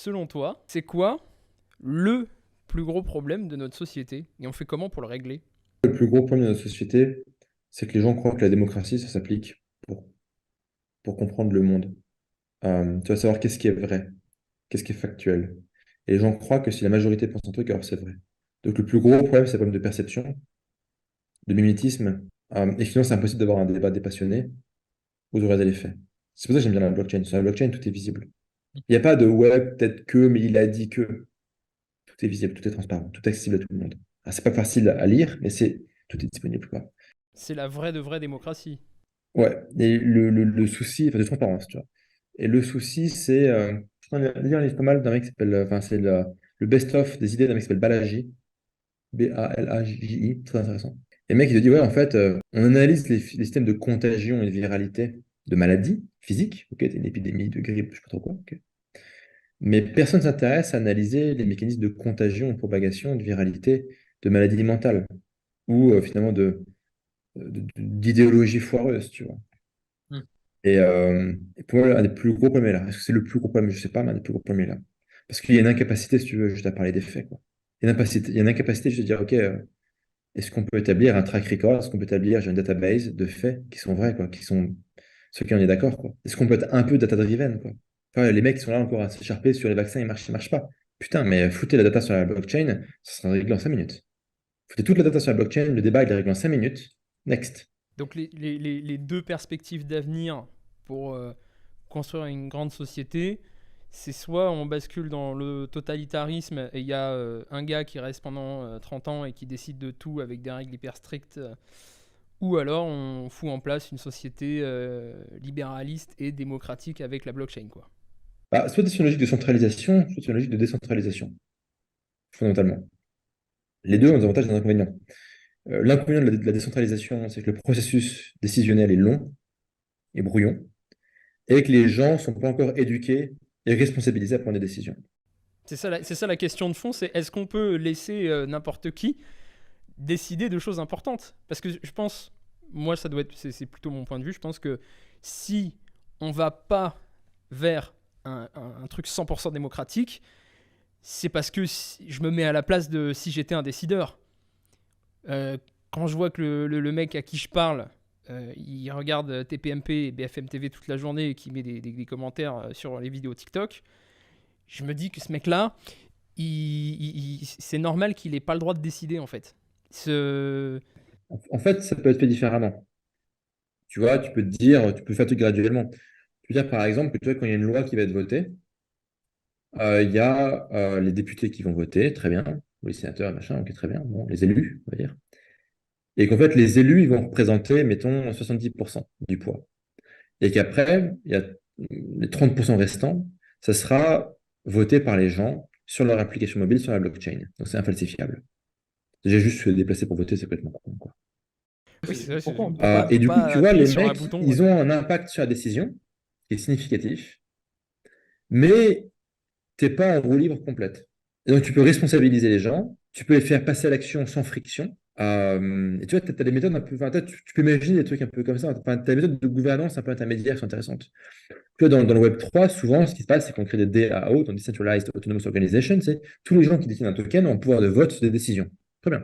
selon toi, c'est quoi le plus gros problème de notre société et on fait comment pour le régler? Le plus gros problème de notre société, c'est que les gens croient que la démocratie, ça s'applique pour comprendre le monde. Tu vas savoir qu'est-ce qui est vrai, qu'est-ce qui est factuel. Et les gens croient que si la majorité pense un truc, alors c'est vrai. Donc le plus gros problème, c'est le problème de perception, de mimétisme. Et finalement, c'est impossible d'avoir un débat dépassionné ou de regarder les faits. C'est pour ça que j'aime bien la blockchain. Sur la blockchain, tout est visible. Il n'y a pas de ouais, peut-être que, mais il a dit que. Tout est visible, tout est transparent, tout est accessible à tout le monde. Ah, c'est pas facile à lire, mais tout est disponible, quoi. C'est la vraie de vraie démocratie. Ouais, et le souci, enfin, de transparence, tu vois. Et le souci, c'est. Je suis en train de lire un livre pas mal d'un mec qui s'appelle. Enfin, c'est le best-of des idées d'un mec qui s'appelle Balaji. Balaji, très intéressant. Et le mec, il te dit, ouais, en fait, on analyse les systèmes de contagion et de viralité de maladies physiques. Ok, t'as une épidémie de grippe, je sais pas trop quoi. Ok. Mais personne ne s'intéresse à analyser les mécanismes de contagion, de propagation, de viralité de maladies mentales ou finalement d'idéologie foireuse, tu vois. Hmm. Et pour moi, un des plus gros problèmes est là. Est-ce que c'est le plus gros problème? Je sais pas, mais un des plus gros problèmes est là. Parce qu'il y a une incapacité, si tu veux, juste à parler des faits, quoi. Il y a une incapacité juste de dire, OK, est-ce qu'on peut établir un track record? Est-ce qu'on peut établir j'ai une database de faits qui sont vrais, quoi, qui sont ceux qui on est d'accord, quoi? Est-ce qu'on peut être un peu data-driven, quoi? Enfin, les mecs qui sont là encore à s'écharper sur les vaccins, ils marchent pas. Putain, mais foutez la data sur la blockchain, ça sera réglé en 5 minutes. Foutez toute la data sur la blockchain, le débat, il est réglé en 5 minutes. Next. Donc les deux perspectives d'avenir pour construire une grande société, c'est soit on bascule dans le totalitarisme et il y a un gars qui reste pendant 30 ans et qui décide de tout avec des règles hyper strictes, ou alors on fout en place une société libéraliste et démocratique avec la blockchain, quoi. Bah, soit c'est une logique de centralisation, soit c'est une logique de décentralisation, fondamentalement. Les deux ont des avantages et des inconvénients. L'inconvénient de la décentralisation, c'est que le processus décisionnel est long et brouillon, et que les gens ne sont pas encore éduqués et responsabilisés à prendre des décisions. C'est ça la question de fond, c'est est-ce qu'on peut laisser n'importe qui décider de choses importantes? Parce que je pense, moi ça doit être, c'est plutôt mon point de vue, je pense que si on va pas vers un truc 100% démocratique, c'est parce que je me mets à la place de si j'étais un décideur. Quand je vois que le mec à qui je parle, il regarde TPMP et BFM TV toute la journée et qui met des commentaires sur les vidéos TikTok, je me dis que ce mec-là, c'est normal qu'il ait pas le droit de décider en fait. Ce... En fait, ça peut être fait différemment. Tu vois, tu peux te dire, tu peux faire tout graduellement. Tu peux dire, par exemple, que tu vois, quand il y a une loi qui va être votée, il y a les députés qui vont voter, très bien, ou les sénateurs, machin, ok, très bien, bon, les élus, on va dire. Et qu'en fait, les élus, ils vont représenter, mettons, 70% du poids. Et qu'après, il y a les 30% restants, ça sera voté par les gens sur leur application mobile sur la blockchain. Donc, c'est infalsifiable. J'ai juste se déplacer pour voter, c'est complètement con, quoi. Oui, c'est vrai, Et faut du coup, pas tu vois, appuyer les sur un mecs, bouton. ils ont un impact sur la décision qui est significatif, mais t'es pas en roue libre complète. Et donc, tu peux responsabiliser les gens, tu peux les faire passer à l'action sans friction. Et tu vois, tu as des méthodes un peu. Enfin, tu peux imaginer des trucs un peu comme ça. Enfin, tu as des méthodes de gouvernance un peu intermédiaires qui sont intéressantes. Tu vois, dans le Web3, souvent, ce qui se passe, c'est qu'on crée des DAO, donc Decentralized Autonomous Organization, c'est tous les gens qui détiennent un token ont un pouvoir de vote sur des décisions. Très bien.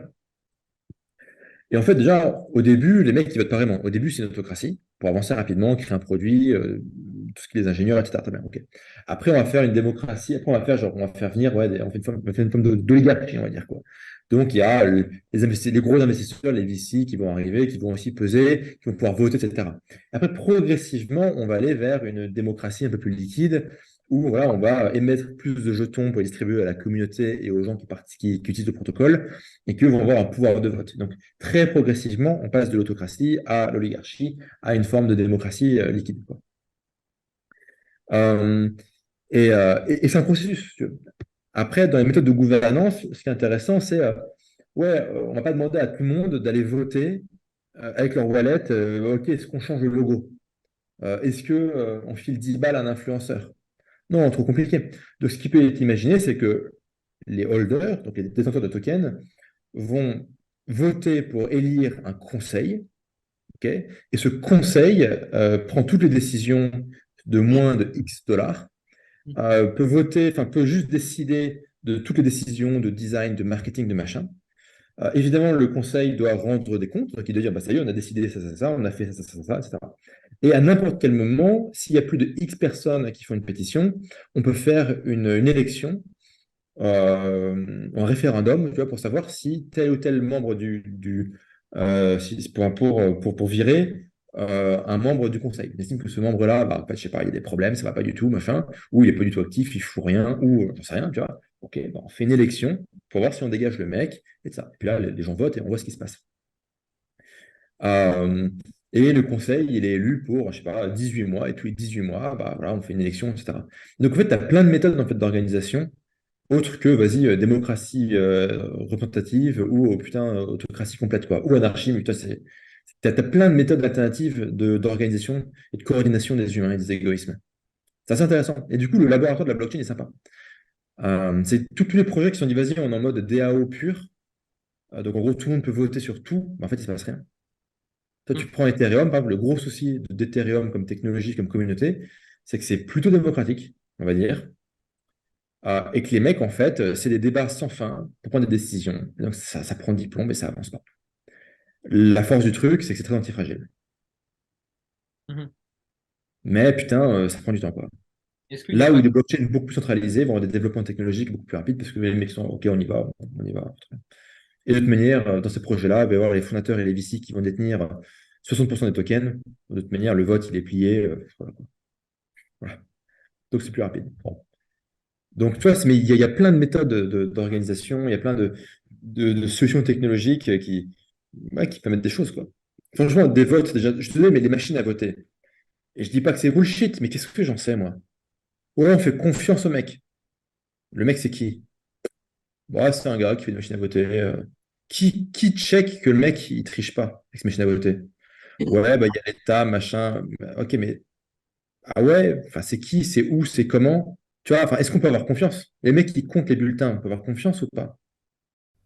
Et en fait, déjà, au début, les mecs qui votent pas vraiment. Au début, c'est une autocratie pour avancer rapidement, créer un produit, tout ce qui est les ingénieurs, etc. Très bien, ok. Après, on va faire une démocratie. Après, on va faire venir, ouais, on fait une forme d'oligarchie, on va dire, quoi. Donc, il y a les gros investisseurs, les VC qui vont arriver, qui vont aussi peser, qui vont pouvoir voter, etc. Après, progressivement, on va aller vers une démocratie un peu plus liquide, où voilà, on va émettre plus de jetons pour les distribuer à la communauté et aux gens qui utilisent le protocole, et qui vont avoir un pouvoir de vote. Donc, très progressivement, on passe de l'autocratie à l'oligarchie, à une forme de démocratie liquide, quoi. Euh, et c'est un processus, si tu veux. Après, dans les méthodes de gouvernance, ce qui est intéressant, c'est ouais, on va pas demander à tout le monde d'aller voter avec leur wallet. OK, est-ce qu'on change le logo? Est-ce que on file 10 balles à un influenceur? Non, trop compliqué. Donc, ce qui peut être imaginé, c'est que les holders, donc les détenteurs de tokens, vont voter pour élire un conseil. OK. Et ce conseil prend toutes les décisions de moins de X dollars peut voter, enfin peut juste décider de toutes les décisions de design, de marketing, de machin. Évidemment, le conseil doit rendre des comptes, donc il doit dire, bah, ça y est, on a décidé ça, ça, ça, on a fait ça, ça, ça, ça, etc. Et à n'importe quel moment, s'il y a plus de X personnes qui font une pétition, on peut faire une élection, un référendum, tu vois, pour savoir si tel ou tel membre pour virer un membre du conseil. On estime que ce membre-là, bah, en fait, je sais pas, il y a des problèmes, ça va pas du tout, machin, ou il est pas du tout actif, il fout rien, ou j'en sais rien, tu vois. Ok, bah, on fait une élection pour voir si on dégage le mec, et ça. Et puis là, les gens votent et on voit ce qui se passe. Euh, et le conseil, il est élu pour, je sais pas, 18 mois, et tous les 18 mois, bah, voilà, on fait une élection, etc. Donc en fait, tu as plein de méthodes en fait, d'organisation autre que, vas-y, démocratie représentative ou, oh, putain, autocratie complète, quoi. Ou anarchie, mais putain, t'as plein de méthodes alternatives d'organisation et de coordination des humains et des égoïsmes. C'est assez intéressant. Et du coup, le laboratoire de la blockchain est sympa. C'est tous les projets qui sont dit, vas-y, on est en mode DAO pur. Donc, en gros, tout le monde peut voter sur tout. Mais en fait, il ne se passe rien. Toi, tu Mm. prends Ethereum, par exemple, le gros souci d'Ethereum comme technologie, comme communauté, c'est que c'est plutôt démocratique, on va dire. Et que les mecs, en fait, c'est des débats sans fin pour prendre des décisions. Et donc, ça prend 10 plombs et ça avance pas. La force du truc, c'est que c'est très antifragile. Mhm. Mais putain, ça prend du temps, quoi. Est-ce qu'il n'y a Là où pas les blockchains beaucoup plus centralisées vont avoir des développements technologiques beaucoup plus rapides parce que les mecs sont OK, on y va, on y va. Et de toute manière, dans ces projets-là, il va y avoir les fondateurs et les VC qui vont détenir 60% des tokens. De toute manière, le vote, il est plié. Voilà, quoi. Voilà. Donc, c'est plus rapide. Bon. Donc, tu vois, mais il y a plein de méthodes d'organisation, il y a plein de solutions technologiques ouais, qui permettent des choses, quoi. Franchement, des votes, déjà, je te dis, mais les machines à voter. Et je dis pas que c'est bullshit, mais qu'est-ce que j'en sais, moi? Ouais, on fait confiance au mec. Le mec, c'est qui? Bon, c'est un gars qui fait une machine à voter. Qui check que le mec, il triche pas avec ses machines à voter? Ouais, bah, il y a l'État, machin. Ok, mais ah ouais, enfin, c'est qui, c'est où, c'est comment? Tu vois, enfin, est-ce qu'on peut avoir confiance? Les mecs qui comptent les bulletins, on peut avoir confiance ou pas?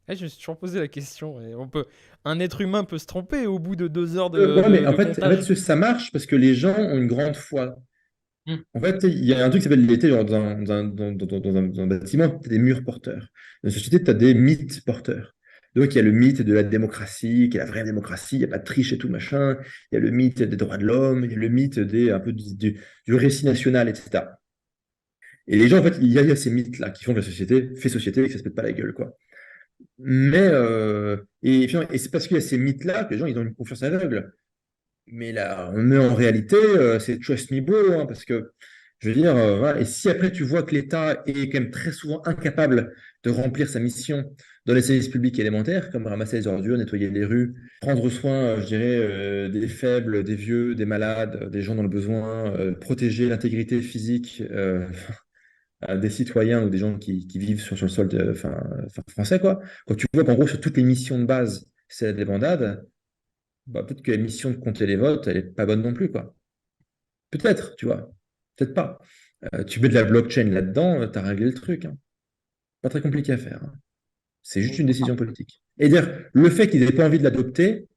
Je me suis toujours posé la question. Et un être humain peut se tromper au bout de 2 heures Ouais, mais de en fait, comptage. ça marche parce que les gens ont une grande foi. Mm. En fait, il y a un truc qui s'appelle l'été, genre dans un bâtiment, tu as des murs porteurs. Dans une société, tu as des mythes porteurs. Donc, il y a le mythe de la démocratie, qui est la vraie démocratie, il n'y a pas de triche et tout, machin. Il y a le mythe des droits de l'homme, il y a le mythe un peu du récit national, etc. Et les gens, en fait, il y a ces mythes-là qui font que la société fait société et que ça se pète pas la gueule, quoi. Et c'est parce qu'il y a ces mythes-là que les gens, ils ont une confiance aveugle. Mais là, mais en réalité, c'est trust me bro, hein, parce que, je veux dire, voilà. Et si après tu vois que l'État est quand même très souvent incapable de remplir sa mission dans les services publics élémentaires, comme ramasser les ordures, nettoyer les rues, prendre soin, je dirais, des faibles, des vieux, des malades, des gens dans le besoin, protéger l'intégrité physique des citoyens ou des gens qui vivent sur le sol français, quoi. Quand tu vois qu'en gros, sur toutes les missions de base, c'est des bandades, bah, peut-être que la mission de compter les votes, elle n'est pas bonne non plus, quoi. Peut-être, tu vois. Peut-être pas. Tu mets de la blockchain là-dedans, tu as réglé le truc, hein. Pas très compliqué à faire, hein. C'est juste une décision politique. Et dire, le fait qu'ils n'aient pas envie de l'adopter,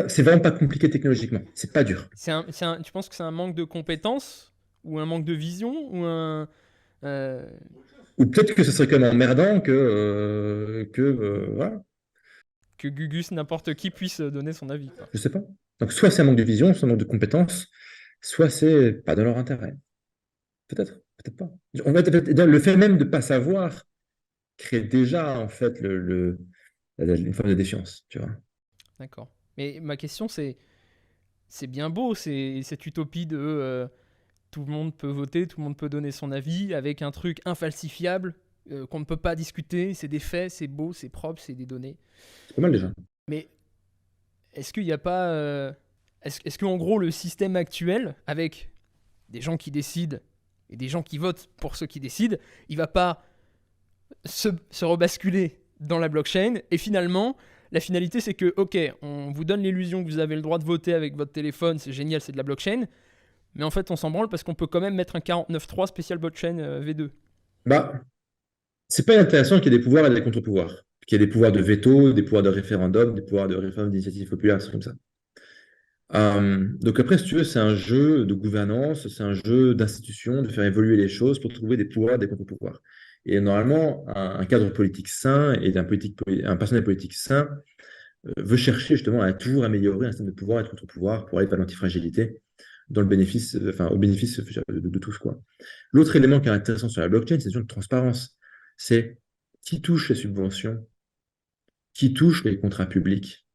c'est vraiment pas compliqué technologiquement. C'est pas dur. Tu penses que c'est un manque de compétences ou un manque de vision ou un euh, Ou peut-être que ce serait quand même emmerdant voilà, que Gugus n'importe qui puisse donner son avis quoi. je sais pas. Donc soit c'est un manque de vision, soit un manque de compétences, soit c'est pas dans leur intérêt. Peut-être, peut-être pas. Le fait même de ne pas savoir crée déjà en fait une forme de défiance, tu vois. D'accord. Mais ma question c'est bien beau cette utopie de tout le monde peut voter, tout le monde peut donner son avis avec un truc infalsifiable qu'on ne peut pas discuter, c'est des faits, c'est beau, c'est propre, c'est des données. C'est pas mal déjà. Mais est-ce qu'il n'y a pas est-ce qu'en gros le système actuel avec des gens qui décident et des gens qui votent pour ceux qui décident, il va pas se rebasculer dans la blockchain et finalement la finalité c'est que ok on vous donne l'illusion que vous avez le droit de voter avec votre téléphone, c'est génial, c'est de la blockchain, mais en fait on s'en branle parce qu'on peut quand même mettre un 49.3 spécial blockchain V2. Bah, c'est pas intéressant qu'il y ait des pouvoirs et des contre-pouvoirs. Qu'il y ait des pouvoirs de veto, des pouvoirs de référendum, des pouvoirs de référendum d'initiative populaire, c'est comme ça. Donc après, si tu veux, c'est un jeu de gouvernance, c'est un jeu d'institution, de faire évoluer les choses pour trouver des pouvoirs, des contre-pouvoirs. Et normalement, un cadre politique sain et un personnel politique sain veut chercher justement à toujours améliorer un système de pouvoir et de contre-pouvoir pour aller vers l'antifragilité dans le bénéfice, enfin, au bénéfice de tous, quoi. L'autre élément qui est intéressant sur la blockchain, c'est la notion de transparence. C'est qui touche les subventions, qui touche les contrats publics,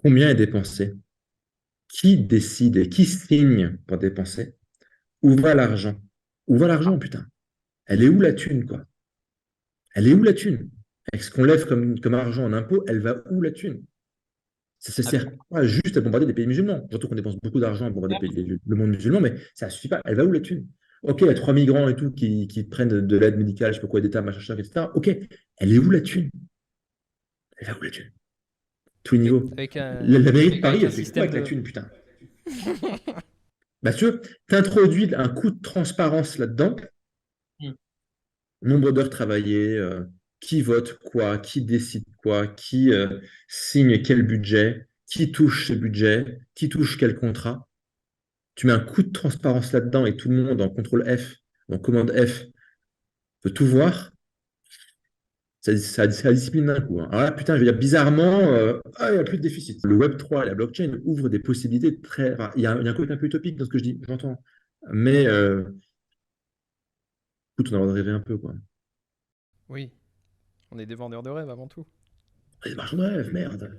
combien est dépensé, qui décide et qui signe pour dépenser, où va l'argent? Où va l'argent, putain? Elle est où la thune, quoi? Elle est où la thune? Avec ce qu'on lève comme argent en impôt, elle va où la thune? Ça ne Ah, sert pas juste à bombarder des pays musulmans. Surtout qu'on dépense beaucoup d'argent à bombarder le monde musulman, mais ça ne suffit pas. Elle va où la thune? Ok, il y a 3 migrants et tout qui prennent de l'aide médicale, je ne sais pas quoi, d'État, machin, etc. Ok, elle est où la thune? Elle va où la thune? Tous les niveaux. avec La mairie de Paris, avec un elle fait quoi système avec la de. thune, putain? Bah, tu veux, t'introduis un coup de transparence là-dedans, Hmm. nombre d'heures travaillées, qui vote quoi, qui décide quoi, qui signe quel budget, qui touche ce budget, qui touche quel contrat. Tu mets un coup de transparence là-dedans et tout le monde en contrôle F, en commande F, peut tout voir. Ça discipline d'un coup, hein. Alors là, putain, je veux dire, bizarrement, il n'y a plus de déficit. Le Web3 et la blockchain ouvrent des possibilités très. Enfin, il y a un côté un peu utopique dans ce que je dis, j'entends. Mais écoute, on a le droit de rêver un peu, quoi. Oui, on est des vendeurs de rêves avant tout. C'est marche de rêve, merde.